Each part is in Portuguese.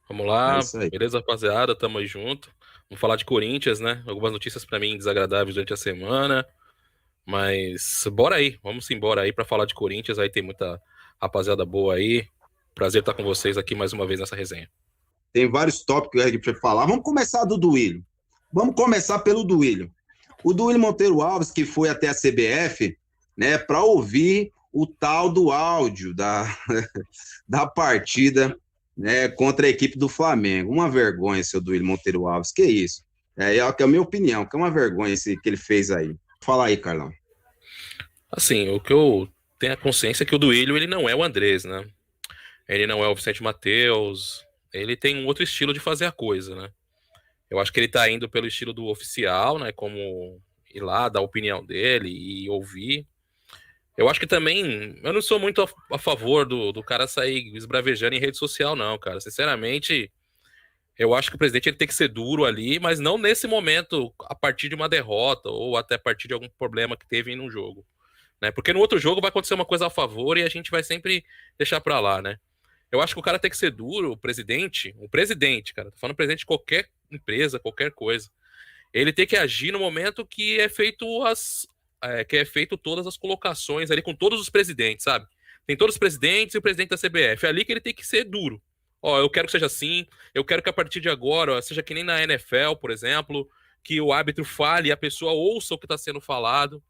Vamos lá, É isso aí. beleza, rapaziada? Tamo aí junto. Vamos falar de Corinthians, né? Algumas notícias pra mim desagradáveis durante a semana, mas bora aí, vamos embora aí pra falar de Corinthians. Aí tem muita rapaziada boa aí. Prazer estar com vocês aqui mais uma vez nessa resenha. Tem vários tópicos aí para falar. Vamos começar do Duílio. Vamos começar pelo Duílio. O Duílio Monteiro Alves, que foi até a CBF, né, para ouvir o tal do áudio da partida, né, contra a equipe do Flamengo. Uma vergonha, seu Duílio Monteiro Alves. Que isso? É a minha opinião, que é uma vergonha esse que ele fez aí. Fala aí, Carlão. Assim, o que eu tenho a consciência é que o Duílio, ele não é o Andrés, né? Ele não é o Vicente Mateus, ele tem um outro estilo de fazer a coisa, né? Eu acho que ele tá indo pelo estilo do oficial, né? Como ir lá, dar a opinião dele e ouvir. Eu acho que também, eu não sou muito a favor do cara sair esbravejando em rede social, não, cara. Sinceramente, eu acho que o presidente ele tem que ser duro ali, mas não nesse momento, a partir de uma derrota ou até a partir de algum problema que teve em um jogo, né? Porque no outro jogo vai acontecer uma coisa a favor e a gente vai sempre deixar pra lá, né? Eu acho que o cara tem que ser duro, o presidente, cara, tô falando presidente de qualquer empresa, qualquer coisa. Ele tem que agir no momento que é feito que é feito todas as colocações ali com todos os presidentes, sabe? Tem todos os presidentes e o presidente da CBF. É ali que ele tem que ser duro. Ó, eu quero que seja assim, eu quero que a partir de agora, ó, seja que nem na NFL, por exemplo, que o árbitro fale e a pessoa ouça o que está sendo falado.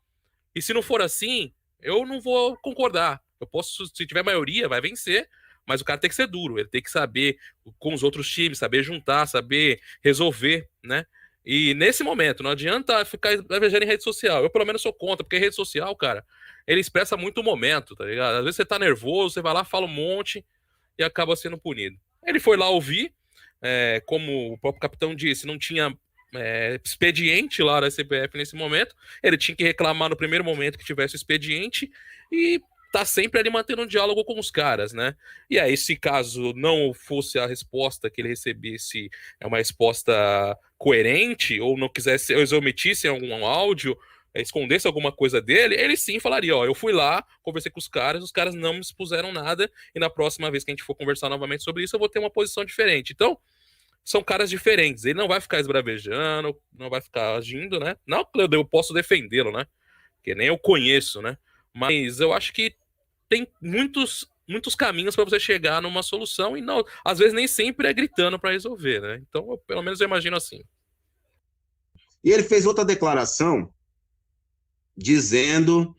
E se não for assim, eu não vou concordar. Eu posso, se tiver maioria, vai vencer, mas o cara tem que ser duro, ele tem que saber com os outros times, saber juntar, saber resolver, né? E nesse momento, não adianta ficar viajando em rede social. Eu, pelo menos, sou contra, porque rede social, cara, ele expressa muito o momento, tá ligado? Às vezes você tá nervoso, você vai lá, fala um monte e acaba sendo punido. Ele foi lá ouvir, como o próprio capitão disse, não tinha expediente lá da CBF nesse momento. Ele tinha que reclamar no primeiro momento que tivesse expediente e tá sempre ali mantendo um diálogo com os caras, né? E aí, se caso não fosse a resposta que ele recebesse uma resposta coerente, ou não quisesse, ou eles omitissem algum áudio, escondesse alguma coisa dele, ele sim falaria, ó, eu fui lá, conversei com os caras não me expuseram nada, e na próxima vez que a gente for conversar novamente sobre isso, eu vou ter uma posição diferente. Então, são caras diferentes. Ele não vai ficar esbravejando, não vai ficar agindo, né? Não que eu posso defendê-lo, né? Que nem eu conheço, né? Mas eu acho que tem muitos caminhos para você chegar numa solução e não, às vezes nem sempre é gritando para resolver, né? Então, pelo menos eu imagino assim. E ele fez outra declaração dizendo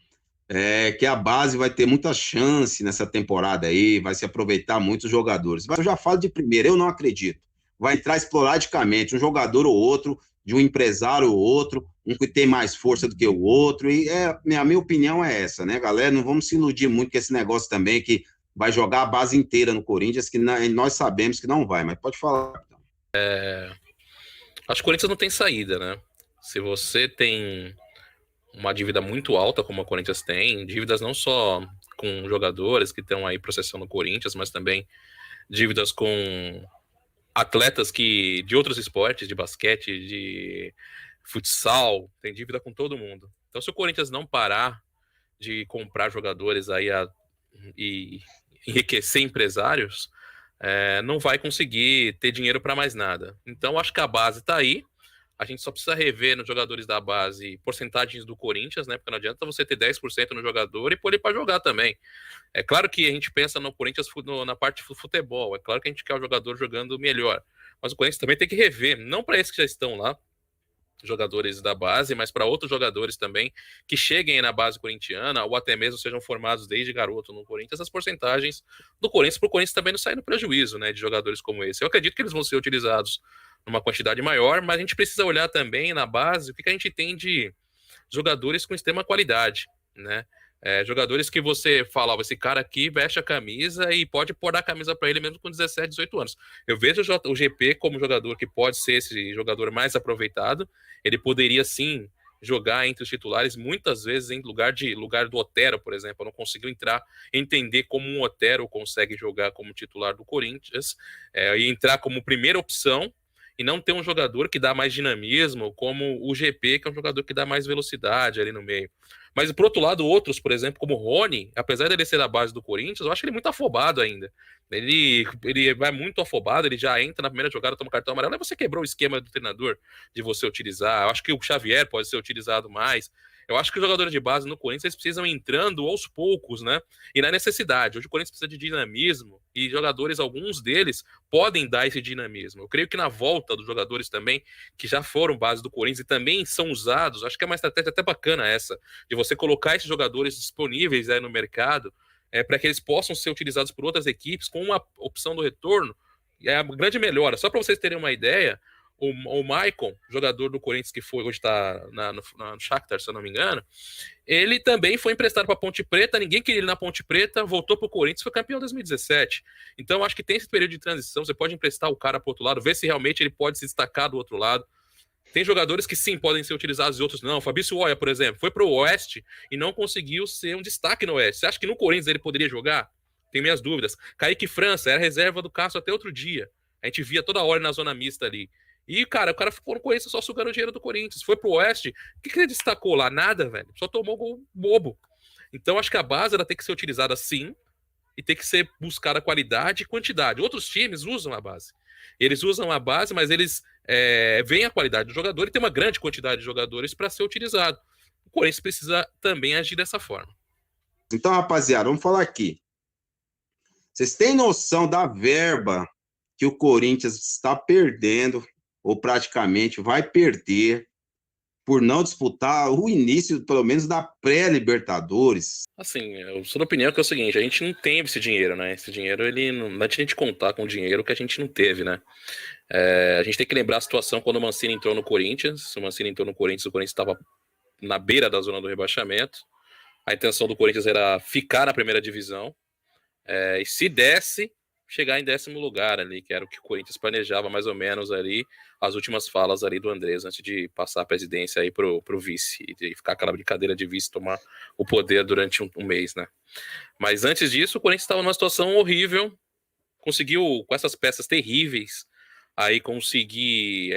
que a base vai ter muita chance nessa temporada aí, vai se aproveitar muitos jogadores. Mas eu já falo de primeira, eu não acredito. Vai entrar esporadicamente, um jogador ou outro, de um empresário ou outro, um que tem mais força do que o outro, e a minha opinião é essa, né, galera? Não vamos se iludir muito com esse negócio também que vai jogar a base inteira no Corinthians, que nós sabemos que não vai, mas pode falar. Acho que o Corinthians não tem saída, né? Se você tem uma dívida muito alta, como a Corinthians tem, dívidas não só com jogadores que estão aí processando o Corinthians, mas também dívidas com atletas que de outros esportes, de basquete, de futsal, tem dívida com todo mundo. Então, se o Corinthians não parar de comprar jogadores aí e enriquecer empresários, não vai conseguir ter dinheiro para mais nada. Então, acho que a base está aí. A gente só precisa rever nos jogadores da base porcentagens do Corinthians, né? Porque não adianta você ter 10% no jogador e pôr ele para jogar também. É claro que a gente pensa no Corinthians na parte do futebol. É claro que a gente quer o jogador jogando melhor. Mas o Corinthians também tem que rever, não para esses que já estão lá, jogadores da base, mas para outros jogadores também que cheguem na base corintiana ou até mesmo sejam formados desde garoto no Corinthians, as porcentagens do Corinthians para o Corinthians também não sair no prejuízo, né, de jogadores como esse. Eu acredito que eles vão ser utilizados numa quantidade maior, mas a gente precisa olhar também na base o que a gente tem de jogadores com extrema qualidade, né? Jogadores que você fala, esse cara aqui veste a camisa e pode pôr a camisa para ele mesmo com 17, 18 anos. Eu vejo o GP como jogador que pode ser esse jogador mais aproveitado. Ele poderia sim jogar entre os titulares, muitas vezes em lugar do Otero, por exemplo. Eu não consigo entender como um Otero consegue jogar como titular do Corinthians e entrar como primeira opção e não ter um jogador que dá mais dinamismo, como o GP, que é um jogador que dá mais velocidade ali no meio. Mas, por outro lado, outros, por exemplo, como o Rony, apesar dele ser da base do Corinthians, eu acho ele muito afobado ainda. Ele vai muito afobado, ele já entra na primeira jogada, toma cartão amarelo, aí você quebrou o esquema do treinador de você utilizar. Eu acho que o Xavier pode ser utilizado mais. Eu acho que os jogadores de base no Corinthians eles precisam ir entrando aos poucos, né? E na necessidade. Hoje o Corinthians precisa de dinamismo e jogadores, alguns deles, podem dar esse dinamismo. Eu creio que na volta dos jogadores também, que já foram base do Corinthians e também são usados, acho que é uma estratégia até bacana essa, de você colocar esses jogadores disponíveis aí no mercado, para que eles possam ser utilizados por outras equipes com uma opção do retorno. E é a grande melhora. Só para vocês terem uma ideia, o Maicon, jogador do Corinthians que foi, hoje está no Shakhtar, se eu não me engano, ele também foi emprestado para a Ponte Preta, ninguém queria ele na Ponte Preta, voltou para o Corinthians, foi campeão em 2017. Então, acho que tem esse período de transição, você pode emprestar o cara para o outro lado, ver se realmente ele pode se destacar do outro lado. Tem jogadores que sim podem ser utilizados e outros não. O Fabrício Oia, por exemplo, foi para o Oeste e não conseguiu ser um destaque no Oeste. Você acha que no Corinthians ele poderia jogar? Tenho minhas dúvidas. Kaique França era reserva do Cássio até outro dia. A gente via toda hora na zona mista ali. E, cara, o cara ficou no Corinthians só sugando o dinheiro do Corinthians. Foi pro Oeste. O que ele destacou lá? Nada, velho. Só tomou gol bobo. Então, acho que a base ela tem que ser utilizada sim e tem que ser buscada qualidade e quantidade. Outros times usam a base. Eles usam a base, mas eles veem a qualidade do jogador e tem uma grande quantidade de jogadores para ser utilizado. O Corinthians precisa também agir dessa forma. Então, rapaziada, vamos falar aqui. Vocês têm noção da verba que o Corinthians está perdendo, ou praticamente vai perder, por não disputar o início, pelo menos, da pré-Libertadores? Assim, eu sou da opinião que é o seguinte, a gente não tem esse dinheiro, né? Esse dinheiro, ele não adianta a gente contar com o dinheiro que a gente não teve, né? A gente tem que lembrar a situação quando o Mancini entrou no Corinthians. O Mancini entrou no Corinthians, o Corinthians estava na beira da zona do rebaixamento. A intenção do Corinthians era ficar na primeira divisão. E se desse, chegar em 10º lugar ali, que era o que o Corinthians planejava mais ou menos ali, as últimas falas ali do Andrés, antes de passar a presidência aí pro vice, e ficar aquela brincadeira de vice tomar o poder durante um mês, né? Mas antes disso, o Corinthians estava numa situação horrível, conseguiu, com essas peças terríveis, aí conseguir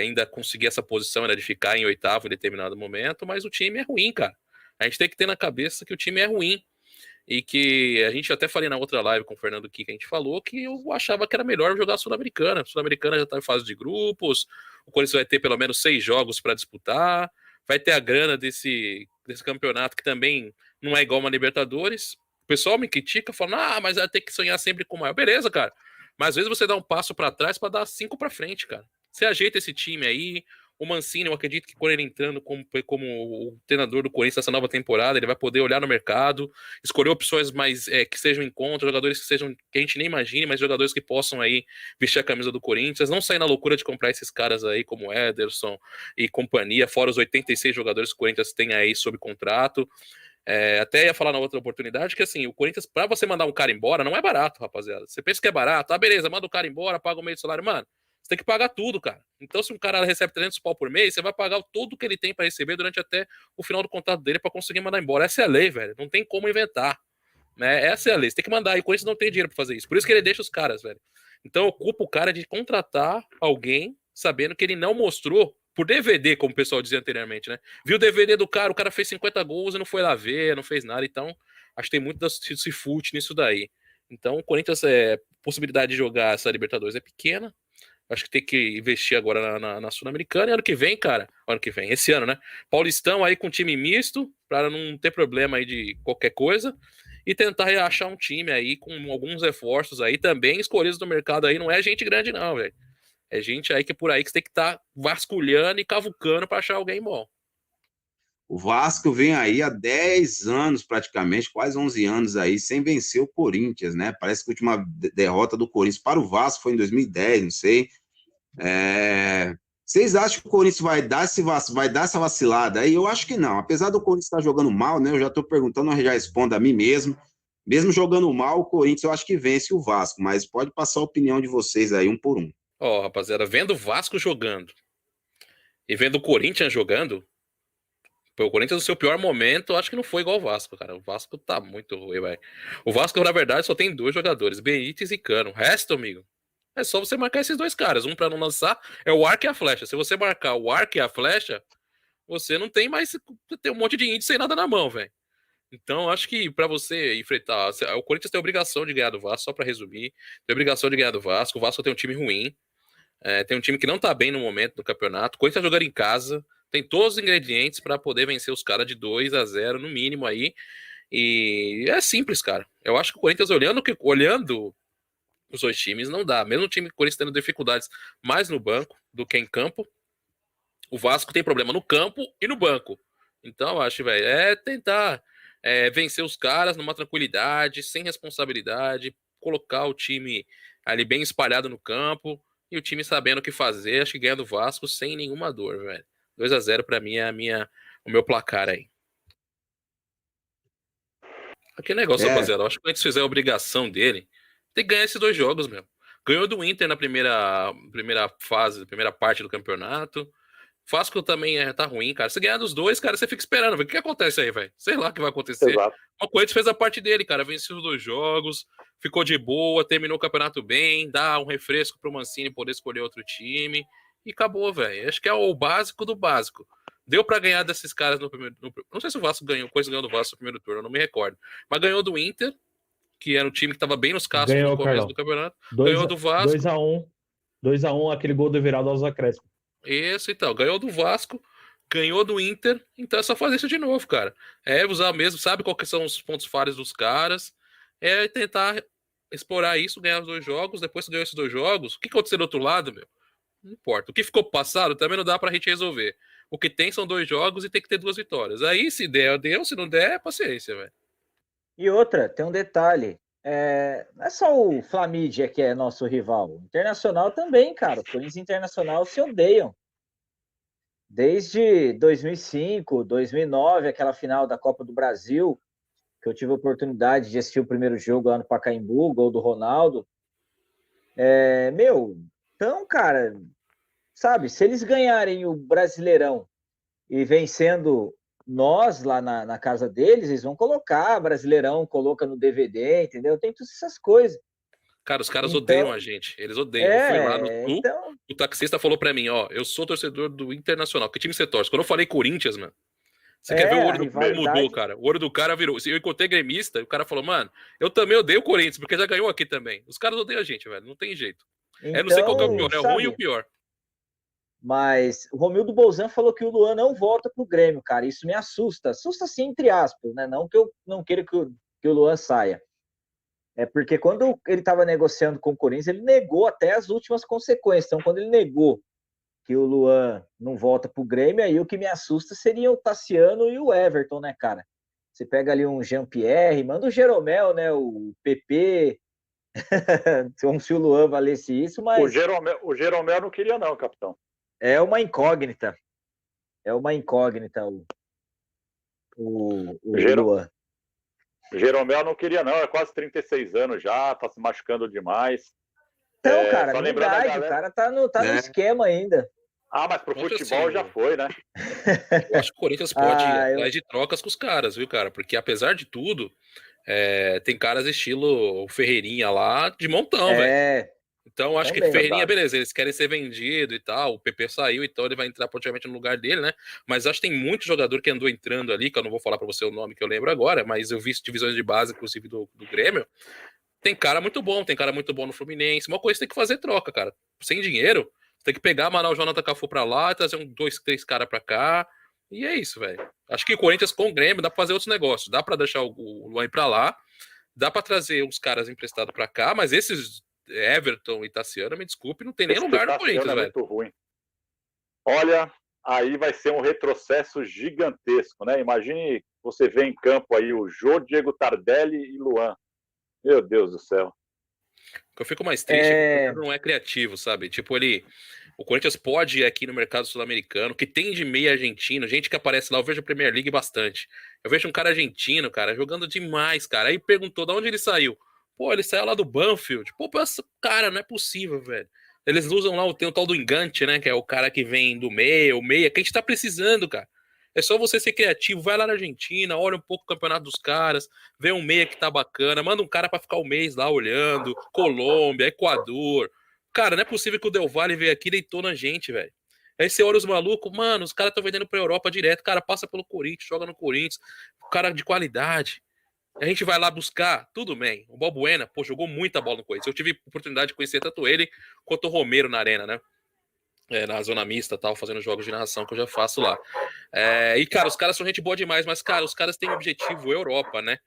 essa posição, né, de ficar em 8º em determinado momento, mas o time é ruim, cara. A gente tem que ter na cabeça que o time é ruim. E que a gente até falei na outra live com o Fernando Kika, a gente falou que eu achava que era melhor jogar a Sul-Americana. A Sul-Americana já está em fase de grupos, o Corinthians vai ter pelo menos 6 jogos para disputar, vai ter a grana desse campeonato que também não é igual uma Libertadores. O pessoal me critica, fala, mas vai ter que sonhar sempre com o maior. Beleza, cara. Mas às vezes você dá um passo para trás para dar 5 para frente, cara. Você ajeita esse time aí. O Mancini, eu acredito que quando ele entrando como o treinador do Corinthians nessa nova temporada, ele vai poder olhar no mercado, escolher opções mais que sejam em conta, jogadores que a gente nem imagine, mas jogadores que possam aí vestir a camisa do Corinthians, não sair na loucura de comprar esses caras aí como Ederson e companhia, fora os 86 jogadores que o Corinthians tem aí sob contrato. Até ia falar na outra oportunidade que assim, o Corinthians, pra você mandar um cara embora, não é barato, rapaziada. Você pensa que é barato, beleza, manda o cara embora, paga o meio do salário, mano. Você tem que pagar tudo, cara. Então, se um cara recebe 300 pau por mês, você vai pagar tudo que ele tem para receber durante até o final do contrato dele para conseguir mandar embora. Essa é a lei, velho. Não tem como inventar. Né? Essa é a lei. Você tem que mandar. E o Corinthians não tem dinheiro para fazer isso. Por isso que ele deixa os caras, velho. Então, ocupa o cara de contratar alguém sabendo que ele não mostrou por DVD, como o pessoal dizia anteriormente, né? Viu o DVD do cara, o cara fez 50 gols e não foi lá ver, não fez nada. Então, acho que tem muito de fute nisso daí. Então, o Corinthians, possibilidade de jogar essa Libertadores é pequena. Acho que tem que investir agora na Sul-Americana. E ano que vem, cara, esse ano, né? Paulistão aí com time misto, para não ter problema aí de qualquer coisa. E tentar achar um time aí com alguns reforços aí também, escolhidos do mercado aí. Não é gente grande, não, velho. É gente aí que por aí que você tem que estar vasculhando e cavucando para achar alguém bom. O Vasco vem aí há 10 anos, praticamente, quase 11 anos aí, sem vencer o Corinthians, né? Parece que a última derrota do Corinthians para o Vasco foi em 2010, não sei. Vocês acham que o Corinthians vai dar essa vacilada aí? Eu acho que não. Apesar do Corinthians estar jogando mal, né? Eu já estou perguntando, eu já respondo a mim mesmo. Mesmo jogando mal, o Corinthians eu acho que vence o Vasco, mas pode passar a opinião de vocês aí, um por um. Rapaziada, vendo o Vasco jogando e vendo o Corinthians jogando, o Corinthians, no seu pior momento, acho que não foi igual o Vasco, cara. O Vasco tá muito ruim, velho. O Vasco, na verdade, só tem 2 jogadores, Benítez e Cano. O resto, amigo, é só você marcar esses 2 caras. Um pra não lançar é o arco e a flecha. Se você marcar o arco e a flecha, você não tem mais. Você tem um monte de índice sem nada na mão, velho. Então, acho que para você enfrentar. O Corinthians tem a obrigação de ganhar do Vasco, só para resumir. Tem a obrigação de ganhar do Vasco. O Vasco tem um time ruim. Tem um time que não tá bem no momento do campeonato. O Corinthians tá jogando em casa. Tem todos os ingredientes para poder vencer os caras de 2-0 no mínimo aí. E é simples, cara. Eu acho que o Corinthians, olhando os dois times, não dá. Mesmo o time do Corinthians tendo dificuldades mais no banco do que em campo, o Vasco tem problema no campo e no banco. Então, eu acho, velho, tentar vencer os caras numa tranquilidade, sem responsabilidade, colocar o time ali bem espalhado no campo e o time sabendo o que fazer. Acho que ganha do Vasco sem nenhuma dor, velho. 2-0 para mim é o meu placar aí. Aquele negócio, rapaziada. Eu acho que antes de fizer a obrigação dele, tem que ganhar esses dois jogos, meu. Ganhou do Inter na primeira fase, primeira parte do campeonato. Vasco também tá ruim, cara. Se ganhar dos dois, cara, você fica esperando. O que acontece aí, velho? Sei lá o que vai acontecer. Exato. O Corinthians fez a parte dele, cara. Venceu os dois jogos, ficou de boa, terminou o campeonato bem, dá um refresco pro Mancini poder escolher outro time. E acabou, velho. Acho que é o básico do básico. Deu pra ganhar desses caras no primeiro. Não sei se o Vasco ganhou, coisa ganhou do Vasco no primeiro turno, eu não me recordo. Mas ganhou do Inter, que era um time que tava bem nos cascos no começo Carlão. do campeonato. Ganhou do Vasco. 2-1, aquele gol do Everaldo aos acréscimos. Isso, então. Ganhou do Vasco, ganhou do Inter, então é só fazer isso de novo, cara. É usar mesmo, sabe qual que são os pontos falhos dos caras, é tentar explorar isso, ganhar os dois jogos, depois que ganhou esses dois jogos, o que aconteceu do outro lado, meu? Não importa. O que ficou passado também não dá pra gente resolver. O que tem são dois jogos e tem que ter 2 vitórias. Aí, se der, deu, se não der, paciência, velho. E outra, tem um detalhe. Não é só o Flamídia que é nosso rival. O Internacional também, cara. O Corinthians e o Internacional se odeiam. Desde 2005, 2009, aquela final da Copa do Brasil, que eu tive a oportunidade de assistir o primeiro jogo lá no Pacaembu, gol do Ronaldo. Então, cara, sabe, se eles ganharem o Brasileirão e vencendo nós lá na casa deles, eles vão colocar Brasileirão, coloca no DVD, entendeu? Tem todas essas coisas. Cara, os caras odeiam a gente. Eles odeiam. Eu fui lá no Sul, o taxista falou pra mim, ó, eu sou torcedor do Internacional. Que time você torce? Quando eu falei Corinthians, mano, você quer ver o olho do cara mudou, cara. O olho do cara virou. Eu encontrei gremista, o cara falou, mano, eu também odeio o Corinthians, porque já ganhou aqui também. Os caras odeiam a gente, velho. Não tem jeito. Então, não sei qual que é o pior, é o ruim e o pior. Mas o Romildo Bolzan falou que o Luan não volta pro Grêmio, cara. Isso me assusta. Assusta, assim, entre aspas, né? Não que eu não queira que o Luan saia. É porque quando ele estava negociando com o Corinthians, ele negou até as últimas consequências. Então, quando ele negou que o Luan não volta pro Grêmio, aí o que me assusta seria o Tassiano e o Everton, né, cara? Você pega ali um Jean-Pierre, manda o Jeromel, né? O PP, como se o Luan valesse isso, mas... O Jeromel não queria não, capitão. É uma incógnita. O Luan. O Jeromel não queria não, é quase 36 anos já, tá se machucando demais. Então, cara, na verdade, o cara tá no esquema ainda. Ah, mas pro futebol já foi, né? Eu acho que o Corinthians pode ir atrás de trocas com os caras, viu, cara? Porque apesar de tudo, tem caras estilo Ferreirinha lá de montão, velho. Então, acho que Ferreirinha, beleza, eles querem ser vendido e tal. O PP saiu, então ele vai entrar praticamente no lugar dele, né? Mas acho que tem muito jogador que andou entrando ali, que eu não vou falar pra você o nome que eu lembro agora, mas eu vi divisões de base, inclusive, do Grêmio. Tem cara muito bom no Fluminense. Uma coisa tem que fazer troca, cara. Sem dinheiro, tem que pegar, mandar o Jonathan Cafu pra lá, trazer 2, 3 caras pra cá. E é isso, velho. Acho que o Corinthians com o Grêmio dá pra fazer outros negócios. Dá pra deixar o Luan ir pra lá, dá pra trazer uns caras emprestados pra cá, mas esses Everton e Tassiano, me desculpe, não tem nem lugar no Corinthians, velho. Muito ruim. Olha, aí vai ser um retrocesso gigantesco, né? Imagine você ver em campo aí o Jô, Diego Tardelli e Luan. Meu Deus do céu. O que eu fico mais triste é que não é criativo, sabe? Tipo, o Corinthians pode ir aqui no mercado sul-americano, que tem de meia argentino, gente que aparece lá, eu vejo a Premier League bastante. Eu vejo um cara argentino, cara, jogando demais, cara. Aí perguntou de onde ele saiu. Pô, ele saiu lá do Banfield. Pô, cara, não é possível, velho. Eles usam lá, tem o tal do engante, né? Que é o cara que vem do meia, o meia, que a gente tá precisando, cara. É só você ser criativo, vai lá na Argentina, olha um pouco o campeonato dos caras, vê um meia que tá bacana, manda um cara pra ficar um mês lá olhando, Colômbia, Equador. Cara, não é possível que o Del Valle veio aqui e deitou na gente, velho. Aí você olha os malucos, mano, os caras estão vendendo pra Europa direto, cara, passa pelo Corinthians, joga no Corinthians. cara de qualidade. A gente vai lá buscar, tudo bem. O Balbuena, pô, jogou muita bola no Corinthians. Eu tive oportunidade de conhecer tanto ele quanto o Romero na arena, né? Na zona mista, tal, fazendo jogos de narração que eu já faço lá. E, cara, os caras são gente boa demais, mas, cara, os caras têm objetivo Europa, né?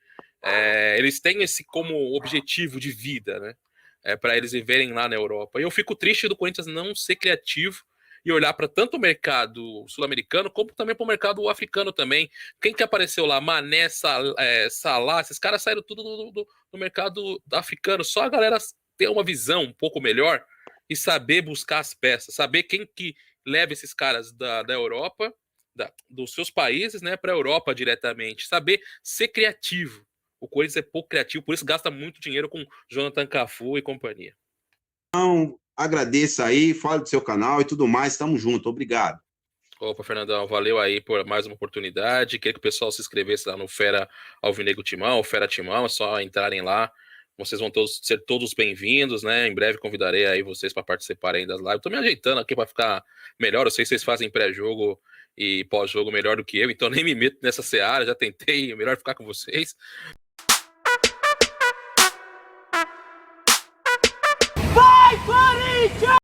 Eles têm esse como objetivo de vida, né? Para eles viverem lá na Europa. E eu fico triste do Corinthians não ser criativo e olhar para tanto o mercado sul-americano como também para o mercado africano também. Quem que apareceu lá? Mané, Salah, esses caras saíram tudo do mercado africano. Só a galera ter uma visão um pouco melhor e saber buscar as peças, saber quem que leva esses caras da Europa, dos seus países, né, para a Europa diretamente, saber ser criativo. O Corinthians é pouco criativo, por isso gasta muito dinheiro com Jonathan Cafu e companhia. Então, agradeça aí, fale do seu canal e tudo mais, tamo junto, obrigado. Opa, Fernandão, valeu aí por mais uma oportunidade. Queria que o pessoal se inscrevesse lá no Fera Alvinegro Timão, Fera Timão, é só entrarem lá. Vocês vão ser todos bem-vindos, né? Em breve convidarei aí vocês para participarem das lives. Tô me ajeitando aqui para ficar melhor. Eu sei que vocês fazem pré-jogo e pós-jogo melhor do que eu, então nem me meto nessa seara. Já tentei, é melhor ficar com vocês. Vai, Corinthians!